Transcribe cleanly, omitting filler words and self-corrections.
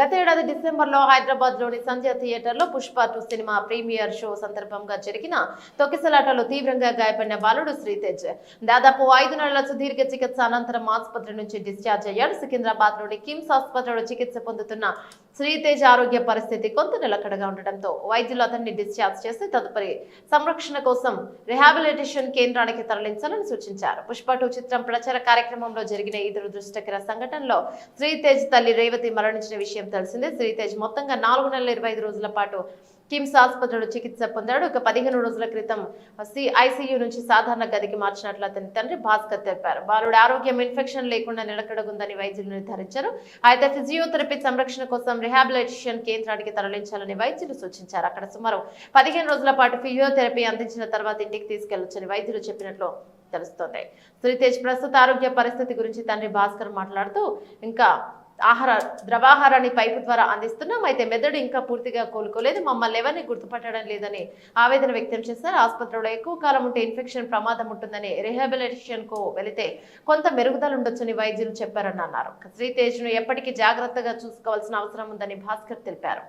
గత ఏడాది డిసెంబర్లో హైదరాబాద్లోని సంధ్య థియేటర్లో పుష్ప 2 సినిమా ప్రీమియర్ షో సందర్భంగా జరిగిన తొక్కిసలాటలో తీవ్రంగా గాయపడిన బాలుడు శ్రీతేజ్ దాదాపు 5 నెలల సుదీర్ఘ చికిత్స అనంతరం ఆసుపత్రి నుంచి డిశ్చార్జ్ అయ్యాడు. సికింద్రాబాద్లోని కిమ్స్ ఆసుపత్రిలో చికిత్స పొందుతున్న శ్రీతేజ్ ఆరోగ్య పరిస్థితి కొంత నిలకడగా ఉండడంతో వైద్యులు అతన్ని డిశ్చార్జ్ చేసి తదుపరి సంరక్షణ కోసం రిహాబిలిటేషన్ కేంద్రానికి తరలించాలని సూచించారు. పుష్ప 2 చిత్రం ప్రచార కార్యక్రమంలో జరిగిన ఈ దురదృష్టకర సంఘటనలో శ్రీతేజ్ తల్లి రేవతి మరణించిన విషయం తెలిసిందే. శ్రీతేజ్ మొత్తంగా 4 నెలల 25 రోజుల పాటు కిమ్స్ ఆసుపత్రిలో చికిత్స పొందాడు. 15 రోజుల క్రితం ఐసీయూ నుంచి సాధారణ గదికి మార్చినట్లు అతని తండ్రి భాస్కర్ తెలిపారు. బాలుడి ఆరోగ్యం ఇన్ఫెక్షన్ లేకుండా నిలకడగుందని వైద్యులు నిర్ధారించారు. అయితే ఫిజియోథెరపీ సంరక్షణ కోసం రిహాబిలిటేషన్ కేంద్రానికి తరలించాలని వైద్యులు సూచించారు. అక్కడ సుమారు 15 రోజుల పాటు ఫిజియోథెరపీ అందించిన తర్వాత ఇంటికి తీసుకెళ్లొచ్చని వైద్యులు చెప్పినట్లు తెలుస్తోంది. శ్రీతేజ్ ప్రస్తుత ఆరోగ్య పరిస్థితి గురించి తండ్రి భాస్కర్ మాట్లాడుతూ ఇంకా ద్రవాహారాన్ని పైపు ద్వారా అందిస్తున్నాం, అయితే మెదడు ఇంకా పూర్తిగా కోలుకోలేదు, మమ్మల్ని ఎవరిని గుర్తుపట్టడం లేదని ఆవేదన వ్యక్తం చేశారు. ఆసుపత్రిలో ఎక్కువ కాలం ఉంటే ఇన్ఫెక్షన్ ప్రమాదం ఉంటుందని రిహాబిలిటేషన్ కు వెళితే కొంత మెరుగుదల ఉండొచ్చని వైద్యులు చెప్పారని అన్నారు. శ్రీతేజ్ ను ఎప్పటికీ జాగ్రత్తగా చూసుకోవాల్సిన అవసరం ఉందని భాస్కర్ తెలిపారు.